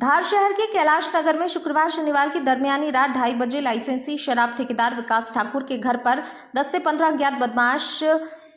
धार शहर के कैलाश नगर में शुक्रवार शनिवार की दरमियानी रात 2:30 बजे लाइसेंसी शराब ठेकेदार विकास ठाकुर के घर पर 10 से 15 अज्ञात बदमाश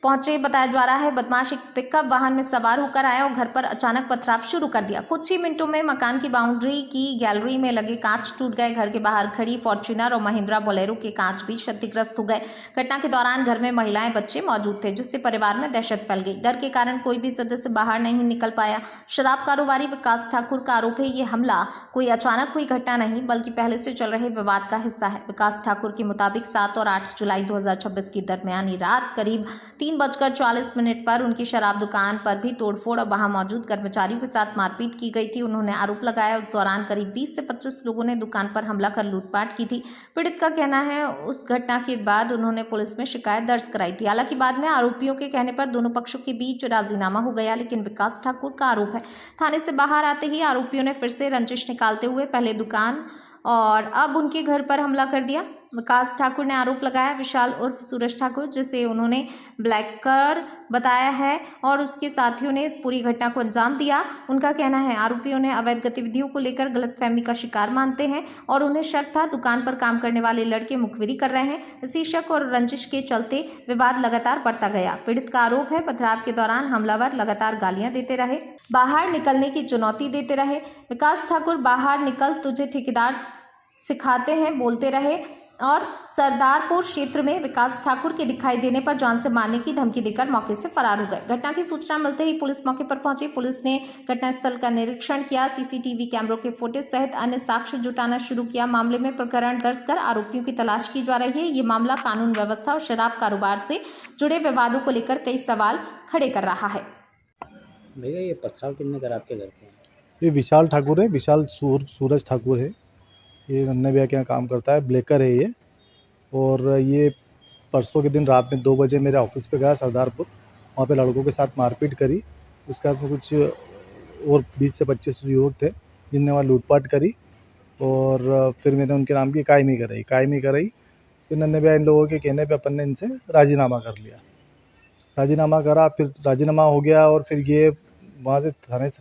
पहुंचे। बताया जा रहा है बदमाश एक पिकअप वाहन में सवार होकर आया और घर पर अचानक पथराव शुरू कर दिया। कुछ ही मिनटों में मकान की बाउंड्री की गैलरी में लगे कांच टूट गए। घर के बाहर खड़ी फॉर्च्यूनर और महिंद्रा बोलेरो के कांच भी क्षतिग्रस्त हो गए। घटना के दौरान घर में महिलाएं बच्चे मौजूद थे, जिससे परिवार में दहशत फैल गई। डर के कारण कोई भी सदस्य बाहर नहीं निकल पाया। शराब कारोबारी विकास ठाकुर का आरोप है ये हमला कोई अचानक हुई घटना नहीं बल्कि पहले से चल रहे विवाद का हिस्सा है। विकास ठाकुर के मुताबिक 7 और 8 जुलाई 2026 की दरमियानी रात करीब 3:40 पर उनकी शराब दुकान पर भी तोड़फोड़ और वहां मौजूद कर्मचारियों के साथ मारपीट की गई थी। उन्होंने आरोप लगाया उस दौरान करीब 20 से 25 लोगों ने दुकान पर हमला कर लूटपाट की थी। पीड़ित का कहना है उस घटना के बाद उन्होंने पुलिस में शिकायत दर्ज कराई थी। हालांकि बाद में आरोपियों के कहने पर दोनों पक्षों के बीच राजीनामा हो गया, लेकिन विकास ठाकुर का आरोप है थाने से बाहर आते ही आरोपियों ने फिर से रंजिश निकालते हुए पहले दुकान और अब उनके घर पर हमला कर दिया। विकास ठाकुर ने आरोप लगाया विशाल उर्फ सूरज ठाकुर, जिसे उन्होंने ब्लैकर बताया है, और उसके साथियों ने इस पूरी घटना को अंजाम दिया। उनका कहना है आरोपियों ने अवैध गतिविधियों को लेकर गलतफहमी का शिकार मानते हैं और उन्हें शक था दुकान पर काम करने वाले लड़के मुखबिरी कर रहे हैं। इसी शक और रंजिश के चलते विवाद लगातार बढ़ता गया। पीड़ित का आरोप है पथराव के दौरान हमलावर लगातार गालियां देते रहे, बाहर निकलने की चुनौती देते रहे। विकास ठाकुर बाहर निकल, तुझे ठेकेदार सिखाते हैं बोलते रहे और सरदारपुर क्षेत्र में विकास ठाकुर के दिखाई देने पर जान से मारने की धमकी देकर मौके से फरार हो गए। घटना की सूचना मिलते ही पुलिस मौके पर पहुंची। पुलिस ने घटनास्थल का निरीक्षण किया, सीसीटीवी कैमरों के फुटेज सहित अन्य साक्ष्य जुटाना शुरू किया। मामले में प्रकरण दर्ज कर आरोपियों की तलाश की जा रही है। ये मामला कानून व्यवस्था और शराब कारोबार से जुड़े विवादों को लेकर कई सवाल खड़े कर रहा है। भैया ये पथराव कितने कर आपके घर पे? ये विशाल ठाकुर है, विशाल सूरज ठाकुर है। ये नन्हे भैया के यहाँ काम करता है, ब्लेकर है ये। और ये परसों के दिन रात में 2 बजे मेरे ऑफिस पे गया सरदारपुर, वहाँ पे लड़कों के साथ मारपीट करी। उसके बाद में कुछ और 20 से 25 युवक थे जिनने वहाँ लूटपाट करी और फिर मैंने उनके नाम की कायमी कराई। फिर नन्हे भैया इन लोगों के कहने पे अपन ने इनसे राजीनामा कर लिया। राजीनामा करा, फिर राजीनामा हो गया और फिर ये वहाँ से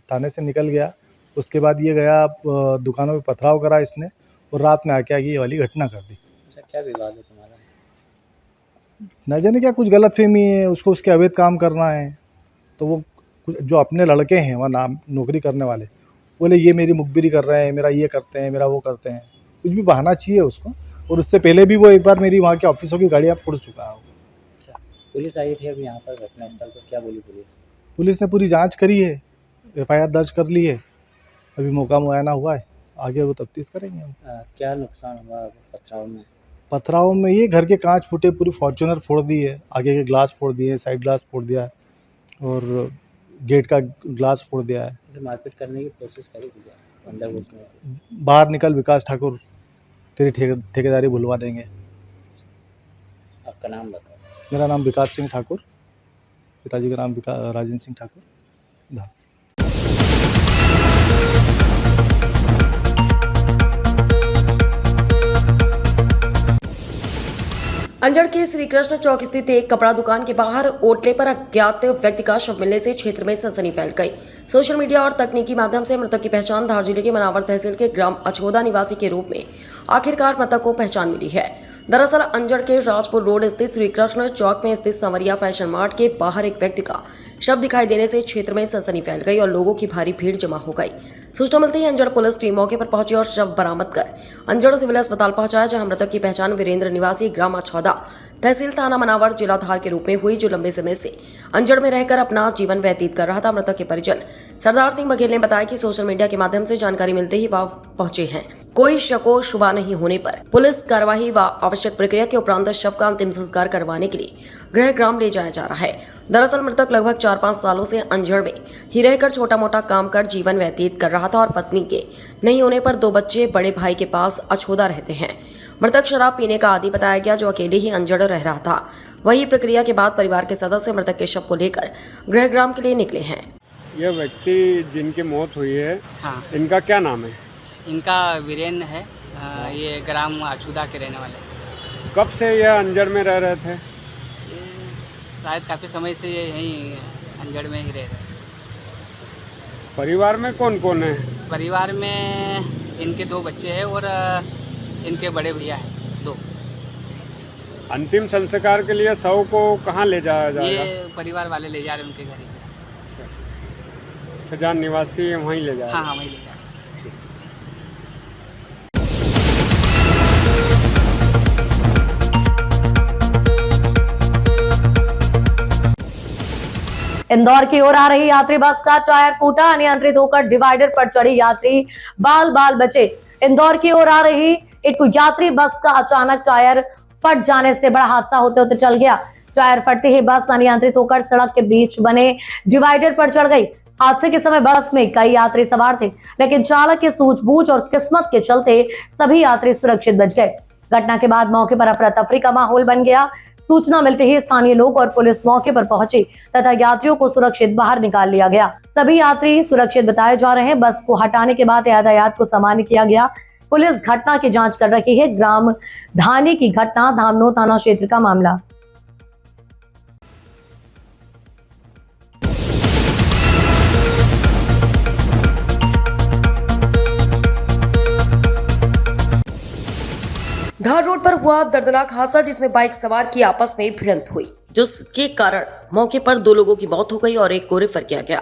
थाने से निकल गया। उसके बाद ये गया दुकानों पे पथराव करा इसने और रात में आके ये वाली घटना कर दी। अच्छा, क्या विवाद है तुम्हारा? न जाने क्या कुछ गलतफहमी है, उसको उसके अवैध काम करना है। तो वो जो अपने लड़के हैं वहाँ नाम नौकरी करने वाले बोले ये मेरी मुखबिरी कर रहे हैं, मेरा ये करते हैं, मेरा वो करते हैं। कुछ भी बहाना चाहिए उसको। और उससे पहले भी वो एक बार मेरी वहाँ के ऑफिसों की गाड़ियाँ फोड़ चुका है। अच्छा, पुलिस आई थी अभी यहाँ पर घटनास्थल पर, क्या बोली पुलिस? पुलिस ने पूरी जाँच करी है, FIR दर्ज कर ली है। अभी मौका मुआयना हुआ है, आगे वो तफ्तीश करेंगे हम। क्या नुकसान हुआ पथराव में? पथराव में ये घर के कांच फूटे, पूरी फॉर्च्यूनर फोड़ दी है, आगे के ग्लास फोड़ दिए, साइड ग्लास फोड़ दिया है और गेट का ग्लास फोड़ दिया है। इसे मारपीट करने की कोशिश करी थी अंदर घुसने? बाहर निकल विकास ठाकुर, तेरी ठेकेदारी भुलवा देंगे। आपका नाम बताओ। मेरा नाम विकास सिंह ठाकुर, पिताजी का नाम राजेंद्र सिंह ठाकुर। अंजड़ के श्री कृष्ण चौक स्थित एक कपड़ा दुकान के बाहर ओटले पर अज्ञात व्यक्ति का शव मिलने से क्षेत्र में सनसनी फैल गई। सोशल मीडिया और तकनीकी माध्यम से मृतक की पहचान धार जिले के मनावर तहसील के ग्राम अछोदा निवासी के रूप में आखिरकार मृतक को पहचान मिली है। दरअसल अंजड़ के राजपुर रोड स्थित श्री कृष्ण चौक में स्थित संवरिया फैशन मार्ट के बाहर एक व्यक्ति का शव दिखाई देने से क्षेत्र में सनसनी फैल गई और लोगों की भारी भीड़ जमा हो गई। सूचना मिलते ही अंजड़ पुलिस टीम मौके पर पहुंची और शव बरामद कर अंजड़ सिविल अस्पताल पहुंचाया, जहां मृतक की पहचान वीरेंद्र निवासी ग्राम अछौदा तहसील थाना मनावर जिला धार के रूप में हुई, जो लंबे समय से अंजड़ में रहकर अपना जीवन व्यतीत कर रहा था। मृतक के परिजन सरदार सिंह बघेल ने बताया कि सोशल मीडिया के माध्यम से जानकारी मिलते ही वह पहुंचे हैं। कोई शको शुबा नहीं होने पर पुलिस कार्यवाही व आवश्यक प्रक्रिया के उपरांत शव का अंतिम संस्कार करवाने के लिए गृह ग्राम ले जाया जा रहा है। दरअसल मृतक लगभग 4-5 सालों से अंजड़ में ही रहकर छोटा मोटा काम कर जीवन व्यतीत कर रहा था और पत्नी के नहीं होने पर 2 बच्चे बड़े भाई के पास अछोदा रहते हैं। मृतक शराब पीने का आदी बताया गया, जो अकेले ही अंजड़ रह रहा था। वही प्रक्रिया के बाद परिवार के सदस्य मृतक के शव को लेकर गृह ग्राम के लिए निकले हैं। यह व्यक्ति जिनकी मौत हुई है, हाँ, इनका क्या नाम है? इनका वीरेंद्र है। ये ग्राम अछूदा के रहने वाले। कब से यह अंजड़ में रह रहे थे? ये शायद काफ़ी समय से ये यहीं अंजड़ में ही रह रहे हैं। परिवार में कौन कौन है? परिवार में इनके 2 बच्चे हैं और इनके बड़े भैया हैं 2। अंतिम संस्कार के लिए शव को कहाँ ले जाया जाएगा? ये परिवार वाले ले जा रहे हैं उनके घर ही। जहाँ निवासी है वहीं ले जाएगा? हाँ वहीं ले जा रहे हैं। इंदौर की ओर आ रही यात्री बस का टायर फूटा, अनियंत्रित होकर डिवाइडर पर चढ़ी यात्री बाल बाल बचे। इंदौर की ओर आ रही एक यात्री बस का अचानक टायर फट जाने से बड़ा हादसा होते होते चल गया। टायर फटते ही बस अनियंत्रित होकर सड़क के बीच बने डिवाइडर पर चढ़ गई। हादसे के समय बस में कई यात्री सवार थे, लेकिन चालक की सूझबूझ और किस्मत के चलते सभी यात्री सुरक्षित बच गए। घटना के बाद मौके पर अफरा तफरी का माहौल बन गया। सूचना मिलते ही स्थानीय लोग और पुलिस मौके पर पहुंची तथा यात्रियों को सुरक्षित बाहर निकाल लिया गया। सभी यात्री सुरक्षित बताए जा रहे हैं। बस को हटाने के बाद यातायात को सामान्य किया गया। पुलिस घटना की जांच कर रही है। ग्राम धानी की घटना, धामनो थाना क्षेत्र का मामला। धार रोड पर हुआ दर्दनाक हादसा जिसमें बाइक सवार की आपस में भिड़ंत हुई, जिसके कारण मौके पर 2 लोगों की मौत हो गई और एक को रेफर किया गया।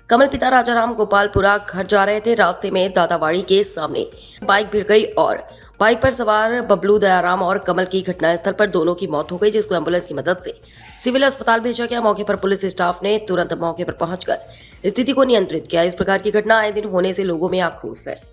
कमल पिता राजाराम गोपालपुरा घर जा रहे थे। रास्ते में दादावाड़ी के सामने बाइक भिड़ गई और बाइक पर सवार बबलू, दयाराम और कमल की घटनास्थल पर दोनों की मौत हो गई, जिसको एम्बुलेंस की मदद से सिविल अस्पताल भेजा गया। मौके पर पुलिस स्टाफ ने तुरंत मौके पर पहुंचकर स्थिति को नियंत्रित किया। इस प्रकार की घटना आए दिन होने से लोगों में आक्रोश है।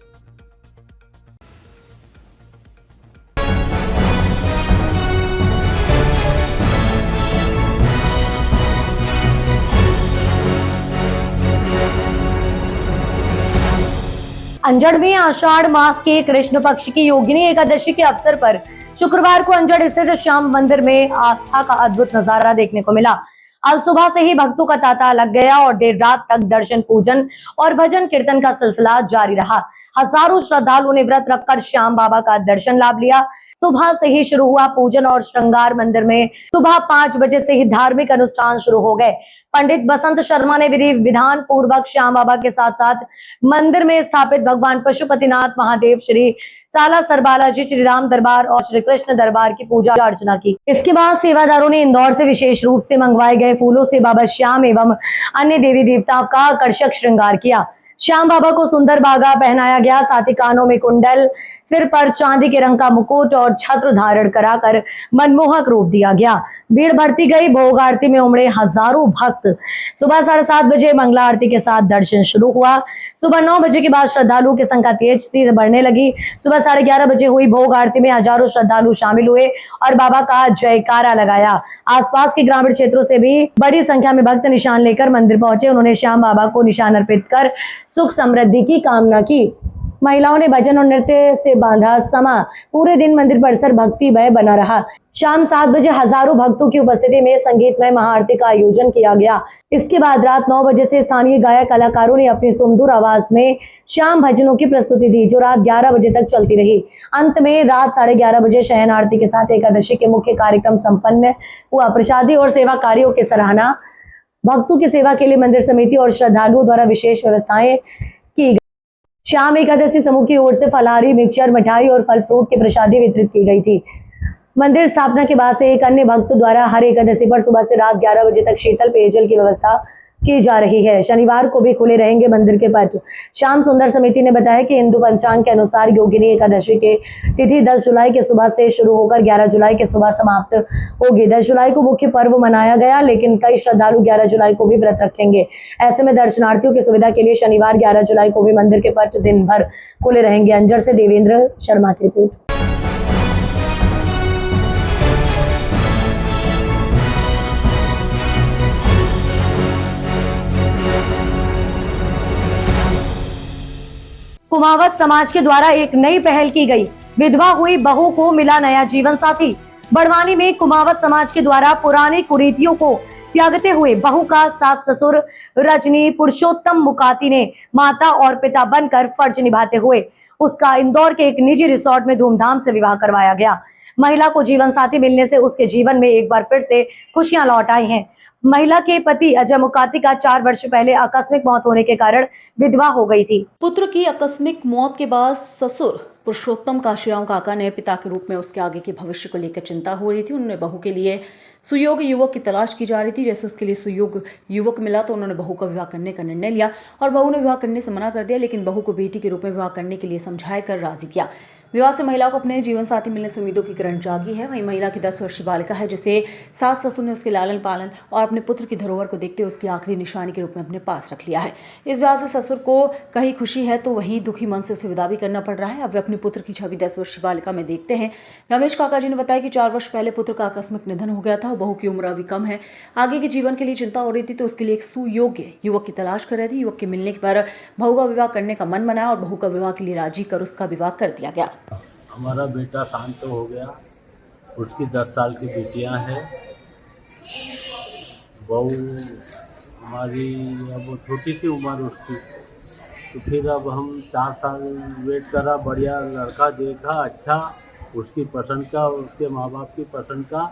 अंजड़ में आषाढ़ मास के कृष्ण पक्ष की योगिनी एकादशी के अवसर पर शुक्रवार को अंजड़ स्थित श्याम मंदिर में आस्था का अद्भुत नजारा देखने को मिला। आज सुबह से ही भक्तों का तांता लग गया और देर रात तक दर्शन, पूजन और भजन कीर्तन का सिलसिला जारी रहा। हजारों श्रद्धालुओं ने व्रत रखकर श्याम बाबा का दर्शन लाभ लिया। सुबह से ही शुरू हुआ पूजन और श्रृंगार। मंदिर में सुबह 5 बजे से ही धार्मिक अनुष्ठान शुरू हो गए। पंडित बसंत शर्मा ने विधि विधान पूर्वक श्याम बाबा के साथ साथ मंदिर में स्थापित भगवान पशुपतिनाथ महादेव, श्री सालासर बालाजी, श्री राम दरबार और श्री कृष्ण दरबार की पूजा अर्चना की। इसके बाद सेवादारों ने इंदौर से विशेष रूप से मंगवाए गए फूलों से बाबा श्याम एवं अन्य देवी देवताओं का आकर्षक श्रृंगार किया। श्याम बाबा को सुंदर बागा पहनाया गया, साथ ही कानों में कुंडल, सिर पर चांदी के रंग का मुकुट और छत्र धारण कराकर मनमोहक रूप दिया गया। भीड़ बढ़ती गई। भोग आरती में उमड़े हजारों भक्त। सुबह 7:30 बजे मंगला आरती के साथ दर्शन शुरू हुआ। सुबह 9 बजे के बाद श्रद्धालुओं की संख्या तेज से बढ़ने लगी। सुबह 11:30 बजे हुई भोग आरती में हजारों श्रद्धालु शामिल हुए और बाबा का जयकारा लगाया। आसपास के ग्रामीण क्षेत्रों से भी बड़ी संख्या में भक्त निशान लेकर मंदिर पहुंचे। उन्होंने श्याम बाबा को निशान अर्पित कर सुख समृद्धि की कामना की। महिलाओं ने भजन और नृत्य से बांधा समा। पूरे दिन मंदिर परिसर भक्तिमय बना रहा। शाम 7 बजे हजारों भक्तों की उपस्थिति में संगीतमय महाआरती का आयोजन किया गया। इसके बाद रात 9 बजे से स्थानीय गायक कलाकारों ने अपनी सुमधुर आवाज में श्याम भजनों की प्रस्तुति दी, जो रात 11 बजे तक चलती रही। अंत में रात 11:30 बजे शयन आरती के साथ एकादशी के मुख्य कार्यक्रम संपन्न हुआ। प्रसादी और सेवा कार्यों की सराहना। भक्तों की सेवा के लिए मंदिर समिति और श्रद्धालुओं द्वारा विशेष व्यवस्थाएं की गई। श्याम एकादशी समूह की ओर से फलाहारी, मिक्सचर, मिठाई और फल फ्रूट की प्रसादी वितरित की गई थी। मंदिर स्थापना के बाद से एक अन्य भक्त द्वारा हर एकादशी पर सुबह से रात 11 बजे तक शीतल पेयजल की व्यवस्था की जा रही है। शनिवार को भी खुले रहेंगे मंदिर के पट। श्याम सुंदर समिति ने बताया कि हिंदू पंचांग के अनुसार योगिनी एकादशी के तिथि 10 जुलाई के सुबह से शुरू होकर 11 जुलाई के सुबह समाप्त होगी। 10 जुलाई को मुख्य पर्व मनाया गया, लेकिन कई श्रद्धालु 11 जुलाई को भी व्रत रखेंगे। ऐसे में दर्शनार्थियों की सुविधा के लिए शनिवार 11 जुलाई को भी मंदिर के पट दिन भर खुले रहेंगे। अंजड़ से देवेंद्र शर्मा की रिपोर्ट। कुमावत समाज के द्वारा एक नई पहल की गई। विधवा हुई बहू को मिला नया जीवन साथी। बड़वानी में कुमावत समाज के द्वारा पुरानी कुरीतियों को त्यागते हुए बहू का सास ससुर रजनी पुरुषोत्तम मुकाती ने माता और पिता बनकर फर्ज निभाते हुए उसका इंदौर के एक निजी रिसोर्ट में धूमधाम से विवाह करवाया गया। महिला को जीवन साथी मिलने से उसके जीवन में एक बार फिर से खुशियां लौट आई हैं। महिला के पति अजय मुकाती का 4 वर्ष पहले आकस्मिक मौत होने के कारण विधवा हो गई थी। पुत्र की आकस्मिक मौत के बाद ससुर पुरुषोत्तम काशीराम काका ने पिता के रूप में उसके आगे के भविष्य को लेकर चिंता हो रही थी। उन्होंने बहू के लिए सुयोग्य युवक की तलाश की जा रही थी। जैसे उसके लिए सुयोग्य युवक मिला तो उन्होंने बहू का विवाह करने का निर्णय लिया और बहू ने विवाह करने से मना कर दिया, लेकिन बहू को बेटी के रूप में विवाह करने के लिए समझाया कर राजी किया। विवाह से महिला को अपने जीवन साथी मिलने से उम्मीदों की किरण जागी है। वहीं महिला की 10 वर्षीय बालिका है जिसे सास ससुर ने उसके लालन पालन और अपने पुत्र की धरोहर को देखते हुए उसकी आखिरी निशानी के रूप में अपने पास रख लिया है। इस बात से ससुर को कहीं खुशी है तो वहीं दुखी मन से उसे विदा भी करना पड़ रहा है। अब वे अपने पुत्र की छवि 10 वर्षीय बालिका में देखते हैं। रमेश काका जी ने बताया कि 4 वर्ष पहले पुत्र का आकस्मिक निधन हो गया था और बहू की उम्र अभी कम है। आगे के जीवन के लिए चिंता हो रही थी तो उसके लिए एक सुयोग्य युवक की तलाश कर रहे थे। युवक के मिलने पर बहू का विवाह करने का मन बनाया और बहू का विवाह के लिए राजी कर उसका विवाह कर दिया गया। हमारा बेटा शांत हो गया, उसकी 10 साल की बेटियां हैं। बहू हमारी अब छोटी सी उम्र उसकी, तो फिर अब हम 4 साल वेट करा, बढ़िया लड़का देखा अच्छा उसकी पसंद का, उसके माँ बाप की पसंद का।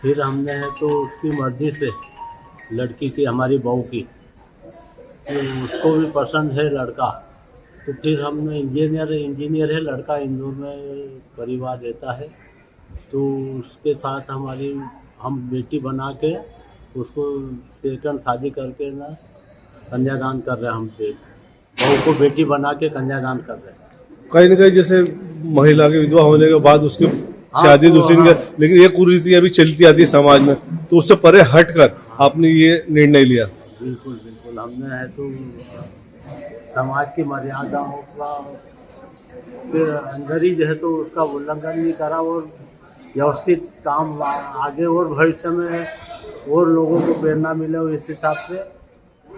फिर हमने है तो उसकी मर्जी से लड़की की, हमारी बहू की, तो उसको भी पसंद है लड़का। तो फिर हमने इंजीनियर है लड़का, इंदौर में परिवार रहता है। तो उसके साथ हम बेटी बना के उसको सेकंड शादी करके ना कन्यादान कर रहे हैं। हम बहू को बेटी बना के कन्यादान कर रहे हैं। कहीं ना कहीं जैसे महिला की विधवा होने के बाद उसकी शादी दूसरी, लेकिन ये कुरीति अभी चलती आती है समाज में, तो उससे परे हटकर आपने ये निर्णय लिया। बिल्कुल बिल्कुल, हमने है तो समाज की मर्यादाओं का अंदर ही जो है तो उसका उल्लंघन नहीं करा और व्यवस्थित काम आगे और भविष्य में और लोगों को प्रेरणा मिले, इस हिसाब से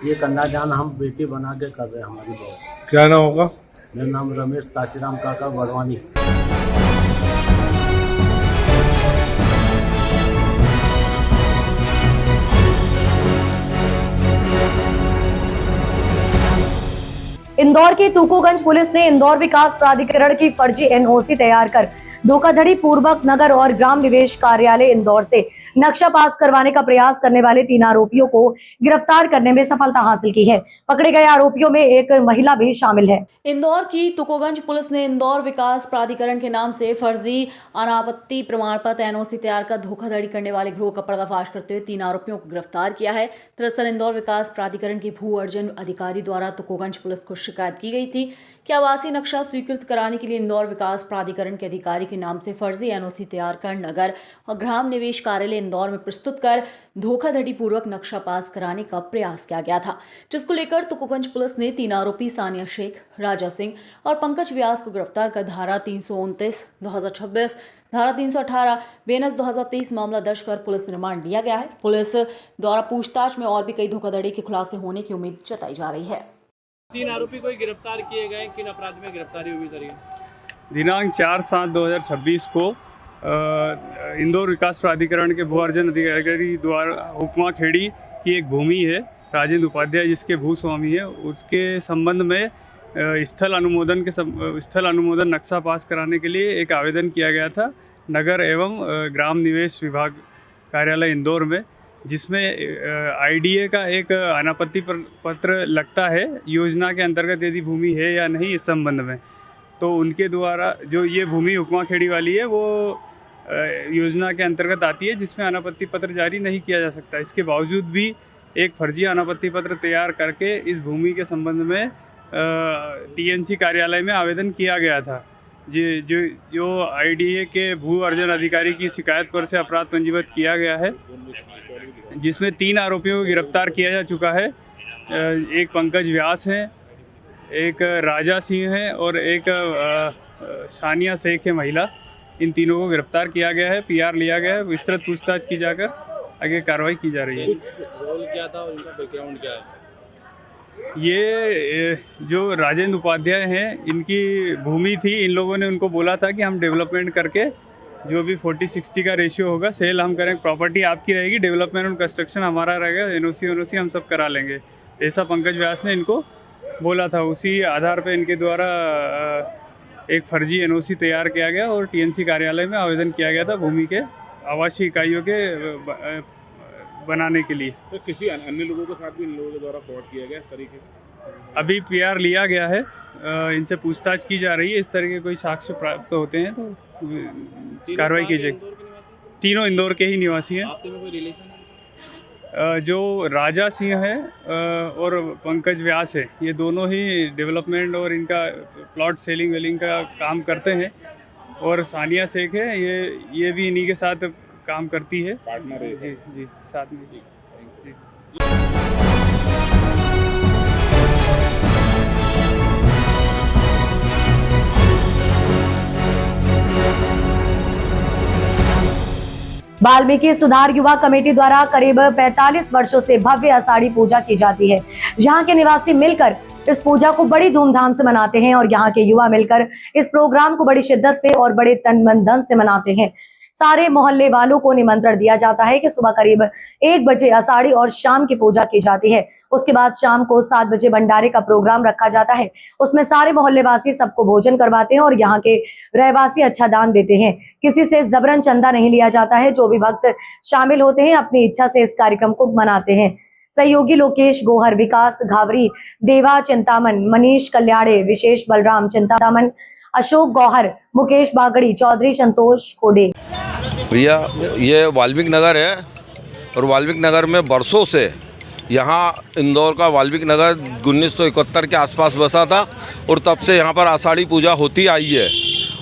ये कन्यादान हम बेटी बना के कर रहे हैं हमारी बहू। क्या नाम होगा? मेरा नाम रमेश काशीराम काका बड़वानी। इंदौर की तुकोगंज पुलिस ने इंदौर विकास प्राधिकरण की फर्जी एनओसी तैयार कर धोखाधड़ी पूर्वक नगर और ग्राम निवेश कार्यालय इंदौर से नक्शा पास करवाने का प्रयास करने वाले 3 आरोपियों को गिरफ्तार करने में सफलता हासिल की है। पकड़े गए आरोपियों में एक महिला भी शामिल है। इंदौर की तुकोगंज पुलिस ने इंदौर विकास प्राधिकरण के नाम से फर्जी अनापत्ति प्रमाण पत्र एनओसी तैयार कर धोखाधड़ी करने वाले गिरोह का पर्दाफाश करते हुए 3 आरोपियों को गिरफ्तार किया है। दरअसल इंदौर विकास प्राधिकरण के भू अर्जन अधिकारी द्वारा तुकोगंज पुलिस को शिकायत की गई थी कि आवासीय नक्शा स्वीकृत कराने के लिए इंदौर विकास प्राधिकरण के अधिकारी के नाम से फर्जी एनओसी तैयार कर नगर और ग्राम निवेश कार्यालय इंदौर में प्रस्तुत कर धोखाधड़ी पूर्वक नक्शा पास कराने का प्रयास किया गया था, जिसको लेकर तुकोगंज पुलिस ने 3 आरोपी सानिया शेख, राजा सिंह और पंकज व्यास को गिरफ्तार कर धारा 329, 2026, धारा 318, बेनस 2023 मामला दर्ज कर पुलिस रिमांड लिया गया है। पुलिस द्वारा पूछताछ में और भी कई धोखाधड़ी के खुलासे होने की उम्मीद जताई जा रही है। 3 आरोपी को गिरफ्तार किए गए, किन अपराध में गिरफ्तारी हुई करिए? दिनांक 4/7/2026 को इंदौर विकास प्राधिकरण के भू अर्जन अधिकारी द्वारा हुक्मा खेड़ी की एक भूमि है, राजेंद्र उपाध्याय जिसके भूस्वामी है, उसके संबंध में स्थल अनुमोदन नक्शा पास कराने के लिए एक आवेदन किया गया था नगर एवं ग्राम निवेश विभाग कार्यालय इंदौर में, जिसमें आईडीए का एक अनापत्ति पत्र लगता है योजना के अंतर्गत यदि भूमि है या नहीं इस संबंध में। तो उनके द्वारा जो ये भूमि हुक्मा खेड़ी वाली है वो योजना के अंतर्गत आती है, जिसमें अनापत्ति पत्र जारी नहीं किया जा सकता। इसके बावजूद भी एक फर्जी अनापत्ति पत्र तैयार करके इस भूमि के संबंध में टीएनसी कार्यालय में आवेदन किया गया था। जो आईडीए के भू अर्जन अधिकारी की शिकायत पर से अपराध पंजीबद्ध किया गया है, जिसमें 3 आरोपियों को गिरफ्तार किया जा चुका है। एक पंकज व्यास है, एक राजा सिंह है और एक सानिया शेख है महिला। इन तीनों को गिरफ्तार किया गया है, पीआर लिया गया है, विस्तृत पूछताछ की जाकर आगे कार्रवाई की जा रही है। रोल क्या था और इनका बैकग्राउंड क्या है? ये जो राजेंद्र उपाध्याय हैं, इनकी भूमि थी। इन लोगों ने उनको बोला था कि हम डेवलपमेंट करके जो भी 40-60 का रेशियो होगा सेल हम करेंगे, प्रॉपर्टी आपकी रहेगी, डेवलपमेंट और कंस्ट्रक्शन हमारा रहेगा, एनओसी हम सब करा लेंगे, ऐसा पंकज व्यास ने इनको बोला था। उसी आधार पे इनके द्वारा एक फर्जी एनओसी तैयार किया गया और टीएनसी कार्यालय में आवेदन किया गया था भूमि के आवासीय इकाइयों के बनाने के लिए। तो किसी अन्य लोगों के साथ भी इन लोगों के द्वारा फ्रॉड किया गया इस तरीके से? अभी पीआर लिया गया है, इनसे पूछताछ की जा रही है। इस तरह के कोई साक्ष्य प्राप्त होते हैं तो कार्रवाई की जाएगी। तीनों इंदौर के ही निवासी हैं। आपसे में कोई रिलेशन है? जो राजा सिंह है और पंकज व्यास है, ये दोनों ही डेवलपमेंट और इनका प्लॉट सेलिंग वेलिंग का काम करते हैं। और सानिया शेख है, ये भी इन्हीं के साथ काम करती है, पार्टनर है। जी जी साथ में। जी। वाल्मीकि सुधार युवा कमेटी द्वारा करीब 45 वर्षों से भव्य आषाढ़ी पूजा की जाती है। यहाँ के निवासी मिलकर इस पूजा को बड़ी धूमधाम से मनाते हैं और यहाँ के युवा मिलकर इस प्रोग्राम को बड़ी शिद्दत से और बड़े तन मन धन से मनाते हैं। सारे मोहल्ले वालों को निमंत्रण दिया जाता है कि सुबह करीब 1 बजे आषाढ़ी और शाम की पूजा की जाती है। उसके बाद शाम को 7 बजे भंडारे का प्रोग्राम रखा जाता है। उसमें सारे मोहल्ले वासी सबको भोजन करवाते हैं और यहाँ के रहवासी अच्छा दान देते हैं। किसी से जबरन चंदा नहीं लिया जाता है। जो भी भक्त शामिल होते हैं अपनी इच्छा से इस कार्यक्रम को मनाते हैं। सहयोगी लोकेश गोहर, विकास घावरी, देवा चिंतामन, मनीष कल्याणे, विशेष बलराम चिंतामन, अशोक गौहर, मुकेश बागड़ी, चौधरी संतोष खोडे। भैया ये वाल्मीकि नगर है और वाल्मीकि नगर में बरसों से यहाँ इंदौर का वाल्मीकि नगर 1971 के आसपास बसा था और तब से यहाँ पर आषाढ़ी पूजा होती आई है।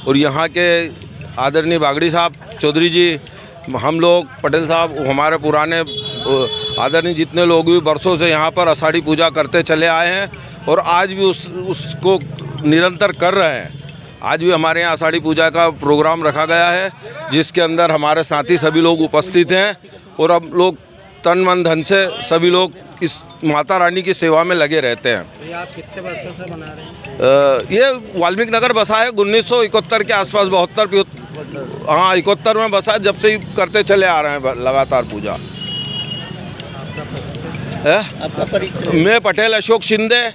और यहाँ के आदरणीय बागड़ी साहब, चौधरी जी, हम लोग, पटेल साहब, हमारे पुराने आदरणीय जितने लोग भी बरसों से यहाँ पर आषाढ़ी पूजा करते चले आए हैं और आज भी उसको निरंतर कर रहे हैं। आज भी हमारे यहाँ आषाढ़ी पूजा का प्रोग्राम रखा गया है जिसके अंदर हमारे साथी सभी लोग उपस्थित हैं और हम लोग तन मन धन से सभी लोग इस माता रानी की सेवा में लगे रहते हैं। तो ये आप कितने वर्षों से मना रहे हैं? ये वाल्मीकि नगर बसा है 1971 के आसपास, 71 में बसा है। जब से ही करते चले आ रहे हैं लगातार पूजा। मैं पटेल अशोक शिंदे,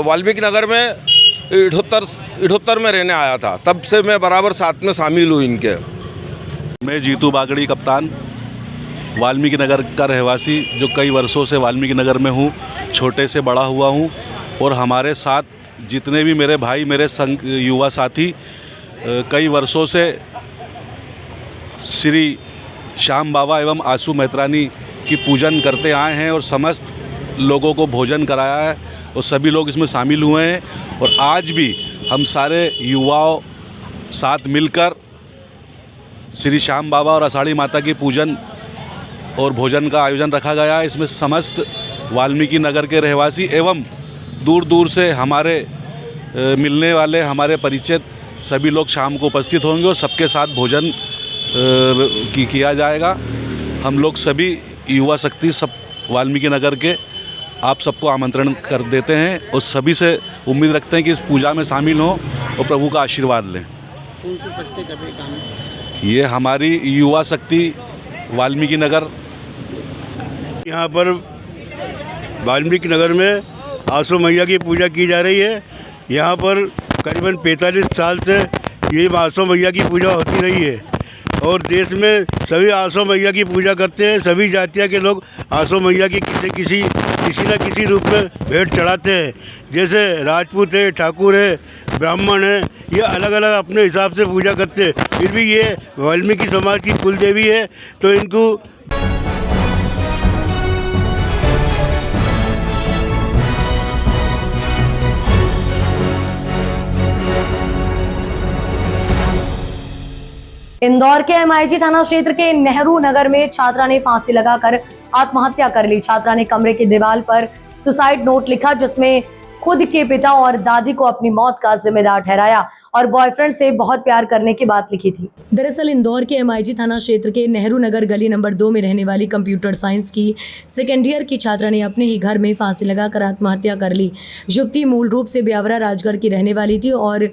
वाल्मीकि नगर में 78 में रहने आया था, तब से मैं बराबर साथ में शामिल हूँ इनके। मैं जीतू बागड़ी, कप्तान, वाल्मीकि नगर का रहवासी, जो कई वर्षों से वाल्मीकि नगर में हूँ, छोटे से बड़ा हुआ हूँ। और हमारे साथ जितने भी मेरे भाई, मेरे संग युवा साथी कई वर्षों से श्री श्याम बाबा एवं आंसू मेहतरानी की पूजन करते आए हैं और समस्त लोगों को भोजन कराया है और सभी लोग इसमें शामिल हुए हैं। और आज भी हम सारे युवाओं साथ मिलकर श्री श्याम बाबा और आषाढ़ी माता की पूजन और भोजन का आयोजन रखा गया है। इसमें समस्त वाल्मीकि नगर के रहवासी एवं दूर दूर से हमारे मिलने वाले, हमारे परिचित सभी लोग शाम को उपस्थित होंगे और सबके साथ भोजन किया जाएगा। हम लोग सभी युवा शक्ति सब वाल्मीकि नगर के आप सबको आमंत्रण कर देते हैं और सभी से उम्मीद रखते हैं कि इस पूजा में शामिल हों और प्रभु का आशीर्वाद लें। ये हमारी युवा शक्ति वाल्मीकि नगर, यहाँ पर वाल्मीकि नगर में आंसू मैया की पूजा की जा रही है। यहाँ पर करीबन 45 साल से ये आंसू मैया की पूजा होती रही है और देश में सभी आंसू मैया की पूजा करते हैं। सभी जातियों के लोग आंसू मैया की किसी न किसी रूप में भेंट चढ़ाते हैं। जैसे राजपूत है, ठाकुर है, ब्राह्मण है, ये अलग अलग अपने हिसाब से पूजा करते हैं। फिर भी ये वाल्मीकि समाज की कुल देवी है तो इनको इंदौर के एमआईजी थाना क्षेत्र के नेहरू नगर में छात्रा ने फांसी लगाकर आत्महत्या कर ली। छात्रा ने कमरे की दीवार पर सुसाइड नोट लिखा जिसमें खुद के पिता और दादी को अपनी मौत का जिम्मेदार ठहराया और बॉयफ्रेंड से बहुत प्यार करने की बात लिखी थी। दरअसल इंदौर के एमआईजी थाना क्षेत्र के नेहरू नगर गली नंबर 2 में रहने वाली कंप्यूटर साइंस की सेकेंड ईयर की छात्रा ने अपने ही घर में फांसी लगाकर आत्महत्या कर ली। युवती मूल रूप से ब्यावरा राजगढ़ की रहने वाली थी और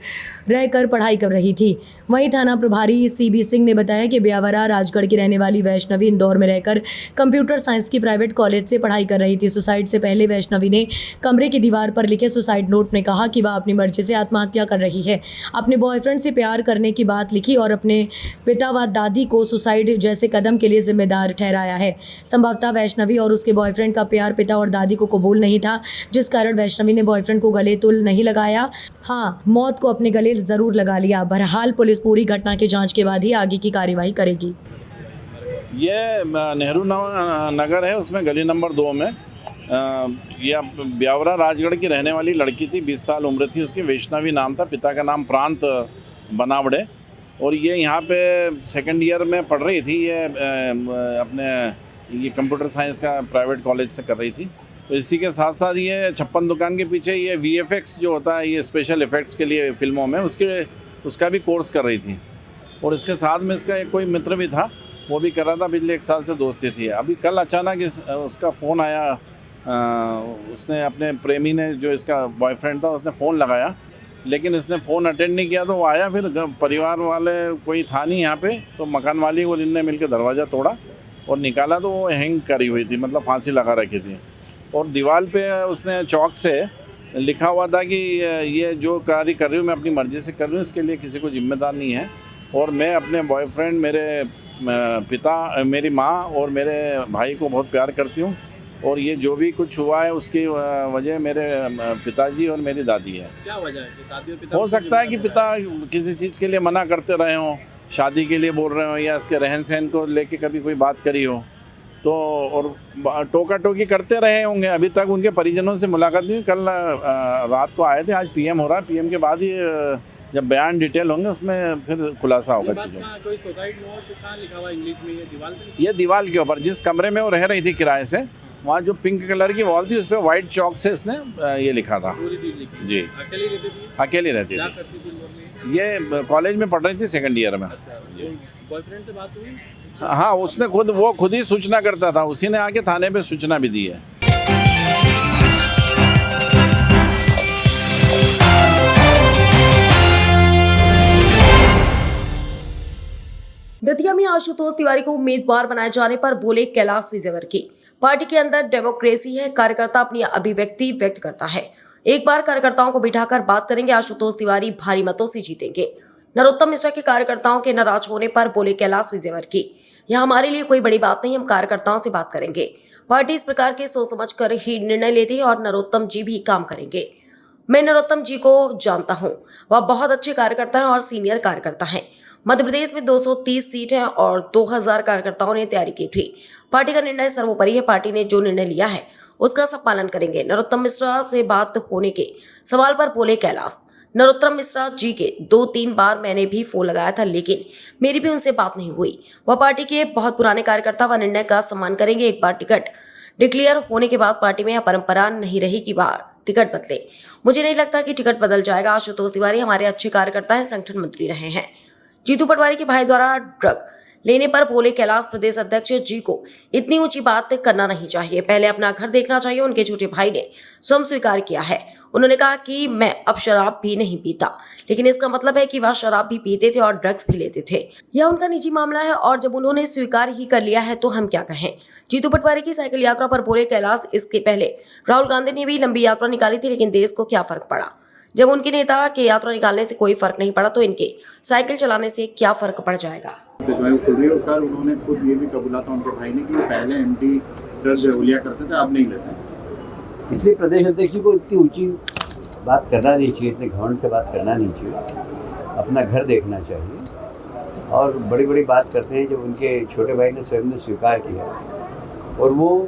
रहकर पढ़ाई कर रही थी। वहीं थाना प्रभारी सीबी सिंह ने बताया कि ब्यावरा राजगढ़ की रहने वाली वैष्णवी इंदौर में रहकर कंप्यूटर साइंस की प्राइवेट कॉलेज से पढ़ाई कर रही थी। सुसाइड से पहले वैष्णवी ने कमरे की दीवार पर लिखे सुसाइड नोट में कहा कि वह अपनी मर्जी से आत्महत्या कर रही है। अपने बॉयफ्रेंड से प्यार करने की बात लिखी और अपने पिता व दादी को सुसाइड जैसे कदम के लिए जिम्मेदार ठहराया है। संभवतः वैष्णवी और उसके बॉयफ्रेंड का प्यार पिता और दादी को कबूल नहीं था, जिस कारण वैष्णवी ने बॉयफ्रेंड को गले तो नहीं लगाया, हाँ मौत को अपने गले जरूर लगा लिया। बहरहाल पुलिस पूरी घटना की जांच के बाद ही आगे की कार्यवाही करेगी। ये नेहरू नगर है, उसमें गली नंबर 2 में यह ब्यावरा राजगढ़ की रहने वाली लड़की थी, 20 साल उम्र थी उसकी, वैष्णवी नाम था, पिता का नाम प्रांत बनावड़े, और ये यहाँ पे सेकंड ईयर में पढ़ रही थी। ये अपने कंप्यूटर साइंस का प्राइवेट कॉलेज से कर रही थी। तो इसी के साथ साथ ये 56 दुकान के पीछे ये VFX जो होता है, ये स्पेशल इफ़ेक्ट्स के लिए फिल्मों में, उसका भी कोर्स कर रही थी। और इसके साथ में इसका एक कोई मित्र भी था, वो भी कर रहा था, पिछले 1 साल से दोस्ती थी। अभी कल अचानक उसका फ़ोन आया, उसने अपने प्रेमी ने, जो इसका बॉयफ्रेंड था, उसने फ़ोन लगाया, लेकिन इसने फ़ोन अटेंड नहीं किया। तो वो आया, फिर परिवार वाले कोई था नहीं यहाँ पे, तो मकान वाली को इनने मिलकर दरवाज़ा तोड़ा और निकाला, तो वो हैंग करी हुई थी, मतलब फांसी लगा रखी थी। और दीवार पे उसने चौक से लिखा हुआ था कि ये जो कार्य कर रही हूँ मैं अपनी मर्ज़ी से कर रही हूँ, इसके लिए किसी को जिम्मेदार नहीं है, और मैं अपने बॉयफ्रेंड, मेरे पिता, मेरी माँ और मेरे भाई को बहुत प्यार करती हूँ, और ये जो भी कुछ हुआ है उसकी वजह मेरे पिताजी और मेरी दादी है। क्या वजह है? दादी और पिता हो सकता है कि पिता किसी चीज़ के लिए मना करते रहे हों, शादी के लिए बोल रहे हो, या इसके रहन सहन को लेके कभी कोई बात करी हो, तो और टोका टोकी करते रहे होंगे। अभी तक उनके परिजनों से मुलाकात नहीं हुई। कल रात को आए थे, आज PM हो रहा है, PM के बाद ही जब बयान डिटेल होंगे उसमें फिर खुलासा होगा चीज़ों। कोई सुसाइड नोट कहाँ लिखा हुआ इंग्लिश में? ये दीवार के ऊपर, जिस कमरे में वो रह रही थी किराए से, वहाँ जो पिंक कलर की वॉल थी, उस पर वाइट चौक से इसने ये लिखा था। पूरी चीज़ लिखी? जी। अकेली रहती थी? अकेली रहती क्या थी। करती थी लोग? ये कॉलेज में पढ़ रही थी, सेकंड ईयर में। बॉयफ्रेंड से बात हुई? हाँ, उसने खुद ही सूचना करता था, उसी ने आके थाने पे सूचना भी दी है। दतिया में आशुतोष तिवारी को उम्मीदवार बनाए जाने पर बोले कैलाश विजयवर्गीय, पार्टी के अंदर डेमोक्रेसी है, कार्यकर्ता अपनी अभिव्यक्ति व्यक्त करता है। एक बार कार्यकर्ताओं को बिठाकर बात करेंगे, आशुतोष तिवारी भारी मतों से जीतेंगे। नरोत्तम मिश्रा के कार्यकर्ताओं के नाराज होने पर बोले कैलाश विजयवर्गीय, यह हमारे लिए कोई बड़ी बात नहीं, हम कार्यकर्ताओं से बात करेंगे। पार्टी इस प्रकार के सोच समझ कर ही निर्णय लेती है और नरोत्तम जी भी काम करेंगे। मैं नरोत्तम जी को जानता हूँ, वह बहुत अच्छे कार्यकर्ता हैं और सीनियर कार्यकर्ता हैं। मध्य प्रदेश में 230 सीट है और 2000 कार्यकर्ताओं ने तैयारी की थी। पार्टी का निर्णय सर्वोपरि है, पार्टी ने जो निर्णय लिया है उसका सब पालन करेंगे। नरोत्तम मिश्रा से बात होने के सवाल पर बोले कैलाश, नरोत्तम मिश्रा जी के 2-3 बार मैंने भी फोन लगाया था, लेकिन मेरी भी उनसे बात नहीं हुई। वह पार्टी के बहुत पुराने कार्यकर्ता व निर्णय का सम्मान करेंगे। एक बार टिकट डिक्लेयर होने के बाद पार्टी में यह परंपरा नहीं रही कि बार टिकट बदले। मुझे नहीं लगता कि टिकट बदल जाएगा। आशुतोष तिवारी हमारे अच्छे कार्यकर्ता हैं, संगठन मंत्री रहे हैं। जीतू पटवारी के भाई द्वारा ड्रग लेने पर बोले कैलाश, प्रदेश अध्यक्ष जी को इतनी ऊंची बात करना नहीं चाहिए, पहले अपना घर देखना चाहिए। उनके छोटे भाई ने स्वयं स्वीकार किया है, उन्होंने कहा कि मैं अब शराब भी नहीं पीता, लेकिन इसका मतलब है कि वह शराब भी पीते थे और ड्रग्स भी लेते थे। यह उनका निजी मामला है और जब उन्होंने स्वीकार ही कर लिया है तो हम क्या कहें। जीतू पटवारी की साइकिल यात्रा पर बोले कैलाश, इसके पहले राहुल गांधी ने भी लंबी यात्रा निकाली थी, लेकिन देश को क्या फर्क पड़ा। जब उनके नेता के यात्रा निकालने से कोई फर्क नहीं पड़ा तो इनके साइकिल चलाने से क्या फर्क पड़ जाएगा। उन्होंने खुद ये भी कबूला था उनके भाई ने कि पहले एमडी ड्रग लिया करते थे, अब नहीं लेते। इसलिए प्रदेश अध्यक्ष को इतनी ऊंची बात करना नहीं चाहिए, इतने घमंड से बात करना नहीं चाहिए, अपना घर देखना चाहिए। और बड़ी बड़ी बात करते हैं जो उनके छोटे भाई ने स्वयं ने स्वीकार किया, और वो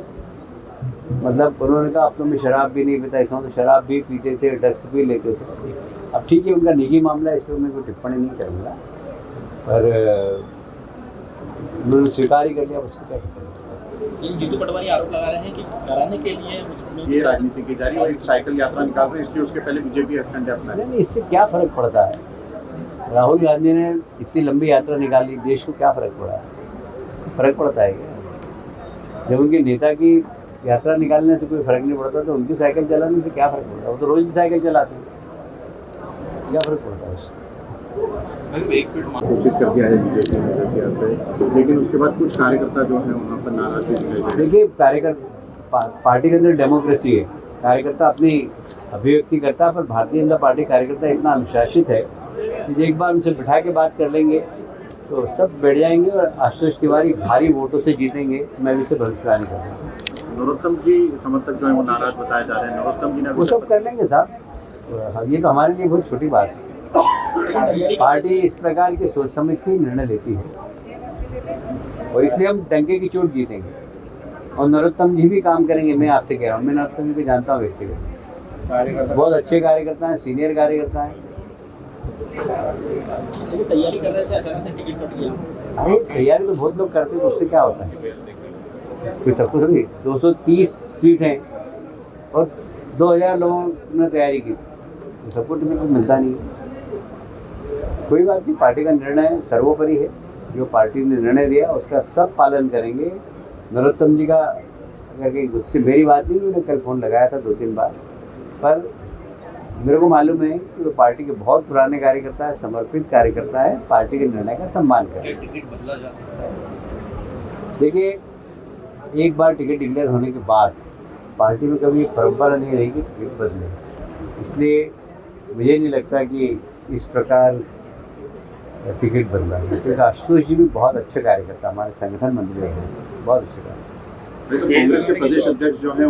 मतलब उन्होंने कहा अब तो मैं शराब भी नहीं पीता, इसमें तो शराब भी पीते थे, ड्रग्स भी लेते थे। अब ठीक है, उनका निजी मामला है, इसमें मैं कोई टिप्पणी नहीं करूँगा, पर उन्होंने स्वीकार ही कर लिया, उससे क्या करें। जीतू पटवारी आरोप लगा रहे हैं कि कराने के लिए ये राजनीति की जा रही है और एक साइकिल यात्रा निकाल रहे हैं, इसलिए उसके पहले बीजेपी एक्शन अपना। नहीं, इससे क्या फर्क पड़ता है। राहुल गांधी ने इतनी लंबी यात्रा निकाली, देश को क्या फर्क पड़ा है। फर्क पड़ता है क्या। जब उनके नेता की यात्रा निकालने से कोई फर्क नहीं पड़ता तो उनकी साइकिल चलाने से क्या फर्क पड़ता है। वो तो रोज भी साइकिल चलाते हैं, क्या फर्क पड़ता है उससे। घोषित कर दिया है बीजेपी, लेकिन उसके बाद कुछ कार्यकर्ता जो है वहाँ पर नाराज। देखिए, कार्यकर्ता पार्टी के अंदर डेमोक्रेसी है, कार्यकर्ता अपनी अभिव्यक्ति करता है, पर भारतीय जनता पार्टी कार्यकर्ता इतना अनुशासित है एक बार उनसे बिठा के बात कर लेंगे तो सब बैठ जाएंगे और आशुतोष तिवारी भारी वोटों से जीतेंगे। मैं भी इसे भविष्यवाणी कर रहा हूँ। नरोत्तम जी समर्थक जो है वो नाराज बताए जा रहे हैं, नरोत्तम जी ने वो सब कर लेंगे साहब, ये तो हमारे लिए बहुत छोटी बात है। पार्टी इस प्रकार की सोच समझ के निर्णय लेती है और इसलिए हम डंके की चोट जीतेंगे। और नरोत्तम जी भी काम करेंगे, मैं आपसे कह रहा हूँ। मैं नरोत्तम जी को जानता हूँ व्यक्तिगत, बहुत अच्छे कार्यकर्ता हैं, सीनियर कार्यकर्ता हैं। तैयारी कर रहे थे, अचानक से टिकट कट गया। अरे तैयारी तो बहुत लोग करते हैं, तो उससे क्या होता है? कोई सब कुछ नहीं। 230 सीट हैं और 2000 लोगों ने तैयारी की, तो सबको टिकट तो मिलता नहीं। कोई बात नहीं, पार्टी का निर्णय सर्वोपरि है। जो पार्टी ने निर्णय दिया उसका सब पालन करेंगे। नरोत्तम जी का अगर कहीं गुस्से, मेरी बात नहीं, मैंने कल फ़ोन लगाया था 2-3 बार, पर मेरे को मालूम है कि वो पार्टी के बहुत पुराने कार्यकर्ता है, समर्पित कार्यकर्ता है, पार्टी के निर्णय का सम्मान करें। टिकट बदला जा सकता है। देखिए, एक बार टिकट डिक्लेयर होने के बाद पार्टी में कभी परंपरा नहीं रही कि टिकट बदले, इसलिए मुझे नहीं लगता कि इस प्रकार टिकट बदला है। क्योंकि आशुतोष जी भी बहुत अच्छे कार्यकर्ता, हमारे संगठन मंत्री रहे हैं, बहुत अच्छे कार्यकर्ता। कांग्रेस के प्रदेश अध्यक्ष जो हैं